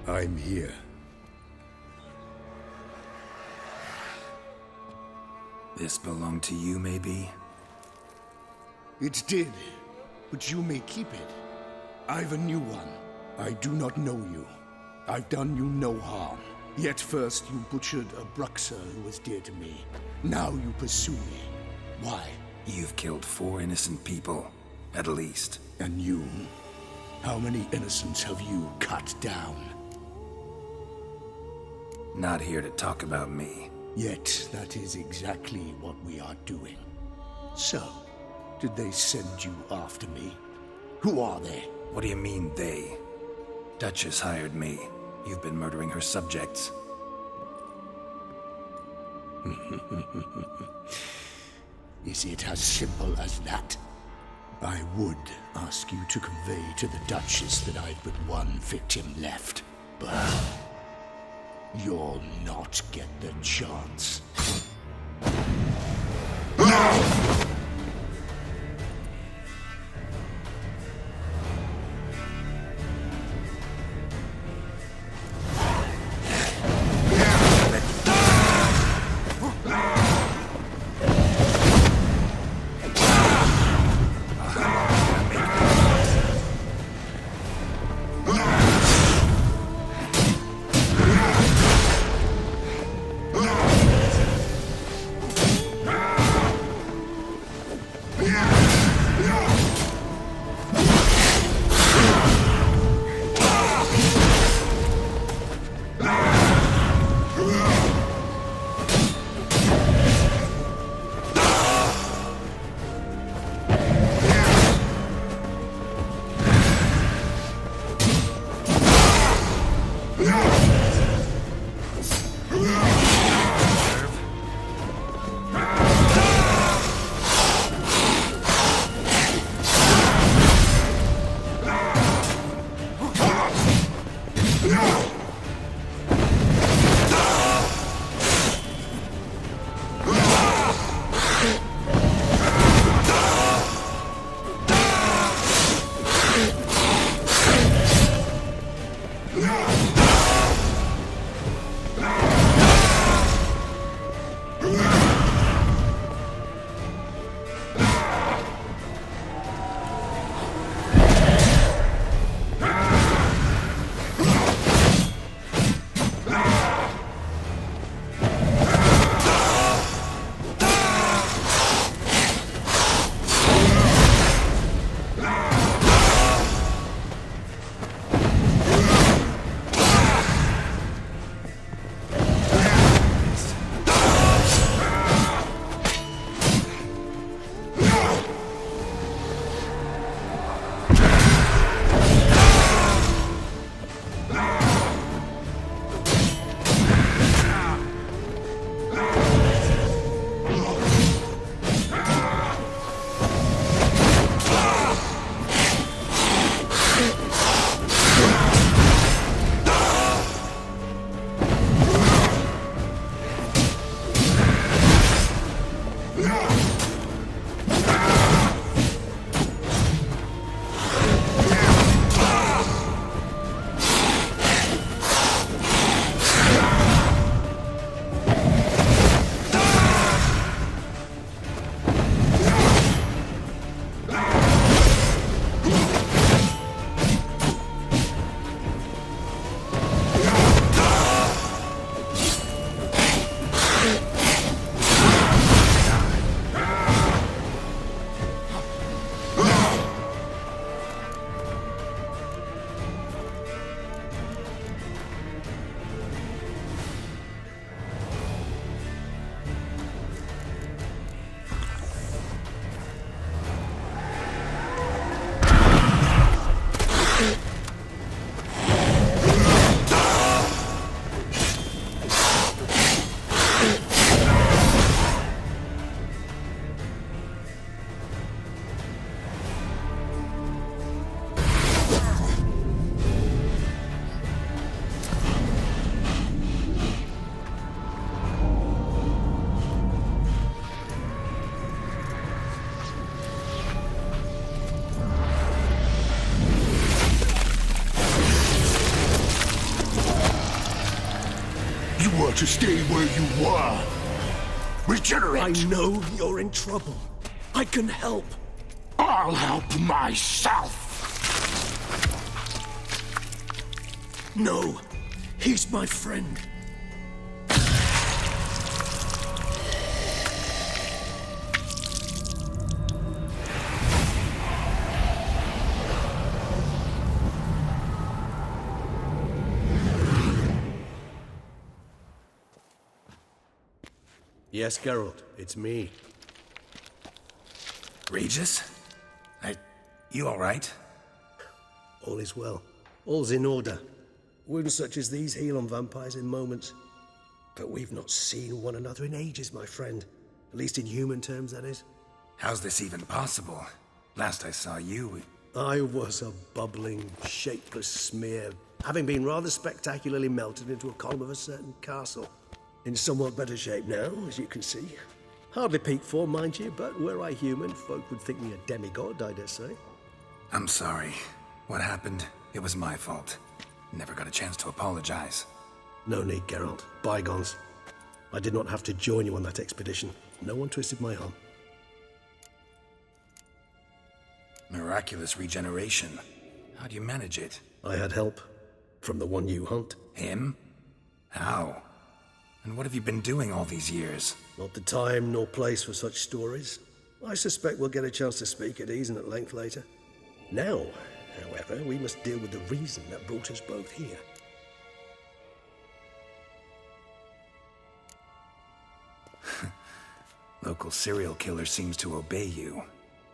I'm here. This belonged to you, maybe? It did, but you may keep it. I've a new one. I do not know you. I've done you no harm. Yet first you butchered a Bruxer who was dear to me. Now you pursue me. Why? You've killed 4 innocent people, at least. And you? How many innocents have you cut down? Not here to talk about me. Yet that is exactly what we are doing. So, did they send you after me? Who are they? What do you mean, they? Duchess hired me. You've been murdering her subjects. Is it as simple as that? I would ask you to convey to the Duchess that I've but one victim left, but you'll not get the chance. were to stay where you were. Regenerate! I know you're in trouble. I can help. I'll help myself! No, he's my friend. Yes, Geralt, it's me. Regis? You alright? All is well. All's in order. Wounds such as these heal on vampires in moments. But we've not seen one another in ages, my friend. At least in human terms, that is. How's this even possible? Last I saw you... I was a bubbling, shapeless smear, having been rather spectacularly melted into a column of a certain castle. In somewhat better shape now, as you can see. Hardly peak form, mind you, but were I human, folk would think me a demigod, I dare say. I'm sorry. What happened? It was my fault. Never got a chance to apologize. No need, Geralt. Bygones. I did not have to join you on that expedition. No one twisted my arm. Miraculous regeneration. How do you manage it? I had help. From the one you hunt. Him? How? And what have you been doing all these years? Not the time nor place for such stories. I suspect we'll get a chance to speak at ease and at length later. Now, however, we must deal with the reason that brought us both here. Local serial killer seems to obey you.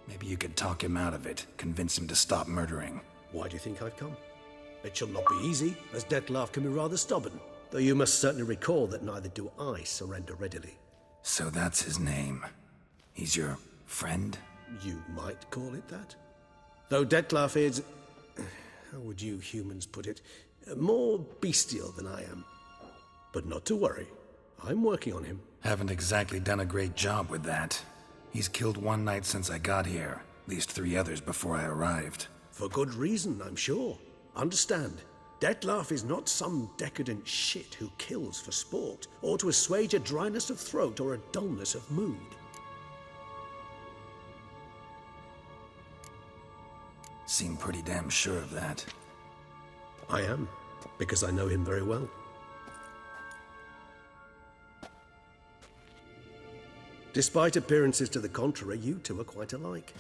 Maybe you could talk him out of it, convince him to stop murdering. Why do you think I've come? It shall not be easy, as Dettlaff can be rather stubborn. Though you must certainly recall that neither do I surrender readily. So that's his name. He's your friend? You might call it that. Though Dettlaff is... how would you humans put it? More bestial than I am. But not to worry. I'm working on him. Haven't exactly done a great job with that. He's killed one knight since I got here. At least 3 others before I arrived. For good reason, I'm sure. Understand, Dettlaff is not some decadent shit who kills for sport, or to assuage a dryness of throat or a dullness of mood. Seem pretty damn sure of that. I am, because I know him very well. Despite appearances to the contrary, you two are quite alike.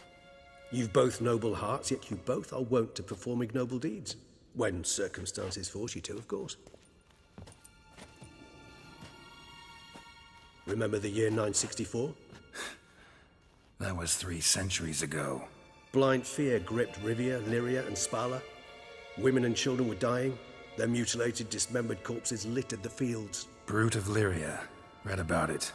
You've both noble hearts, yet you both are wont to perform ignoble deeds. When circumstances force you to, of course. Remember the year 964? That was 3 centuries ago. Blind fear gripped Rivia, Lyria, and Spala. Women and children were dying. Their mutilated, dismembered corpses littered the fields. Brute of Lyria. Read about it.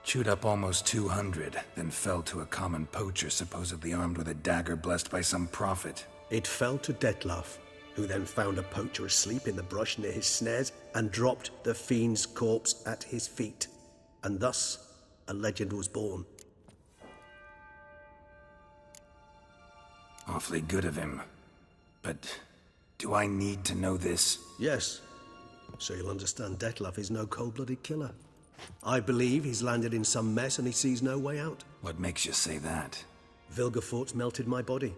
Chewed up almost 200, then fell to a common poacher supposedly armed with a dagger blessed by some prophet. It fell to Dettlaff, who then found a poacher asleep in the brush near his snares and dropped the fiend's corpse at his feet. And thus, a legend was born. Awfully good of him. But do I need to know this? Yes. So you'll understand Dettlaff is no cold-blooded killer. I believe he's landed in some mess and he sees no way out. What makes you say that? Vilgefortz melted my body.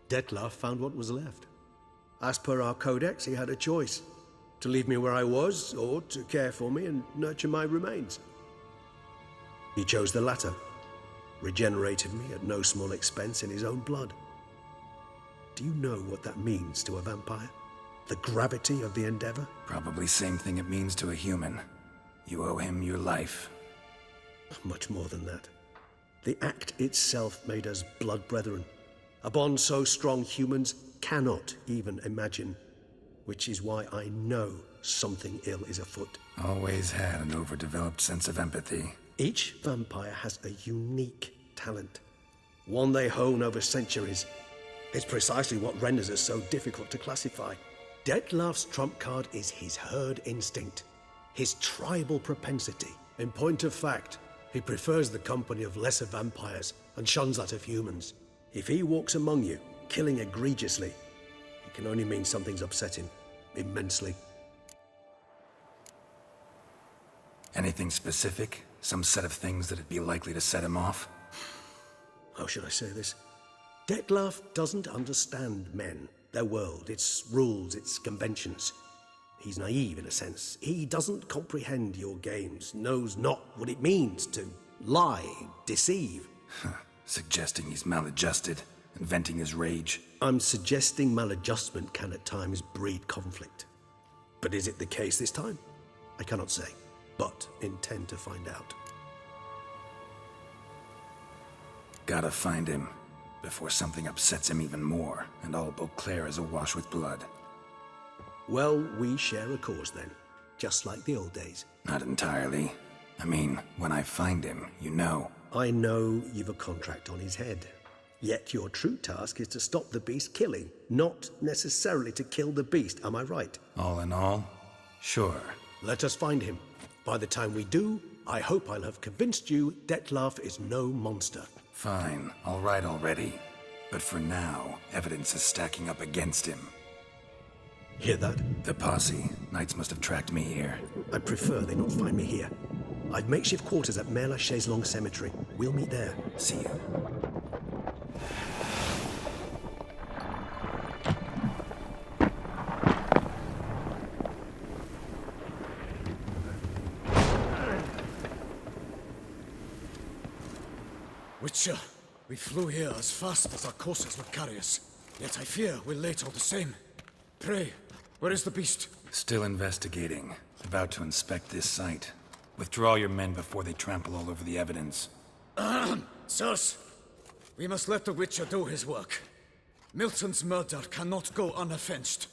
Dettlaff found what was left. As per our codex, he had a choice. To leave me where I was, or to care for me and nurture my remains. He chose the latter. Regenerated me at no small expense in his own blood. Do you know what that means to a vampire? The gravity of the endeavor? Probably same thing it means to a human. You owe him your life. Much more than that. The act itself made us blood brethren. A bond so strong humans cannot even imagine. Which is why I know something ill is afoot. Always had an overdeveloped sense of empathy. Each vampire has a unique talent. One they hone over centuries. It's precisely what renders us so difficult to classify. Dettlaff's trump card is his herd instinct. His tribal propensity. In point of fact, he prefers the company of lesser vampires and shuns that of humans. If he walks among you, killing egregiously, it can only mean something's upset him, immensely. Anything specific? Some set of things that'd be likely to set him off? How should I say this? Detlef doesn't understand men, their world, its rules, its conventions. He's naive in a sense. He doesn't comprehend your games, knows not what it means to lie, deceive. Suggesting he's maladjusted and venting his rage. I'm suggesting maladjustment can at times breed conflict. But is it the case this time? I cannot say, but intend to find out. Gotta find him before something upsets him even more and all Beauclair is awash with blood. Well, we share a cause then, just like the old days. Not entirely. I mean, when I find him, you know. I know you've a contract on his head. Yet your true task is to stop the beast killing, not necessarily to kill the beast, am I right? All in all, sure. Let us find him. By the time we do, I hope I'll have convinced you Detlef is no monster. Fine, all right already. But for now, evidence is stacking up against him. Hear that? The posse. Knights must have tracked me here. I prefer they not find me here. I've makeshift quarters at Mère Lachaise Long Cemetery. We'll meet there. See you. Witcher, we flew here as fast as our courses would carry us. Yet I fear we're late all the same. Pray, where is the beast? Still investigating. About to inspect this site. Withdraw your men before they trample all over the evidence. Sirs, we must let the Witcher do his work. Milton's murder cannot go unavenged.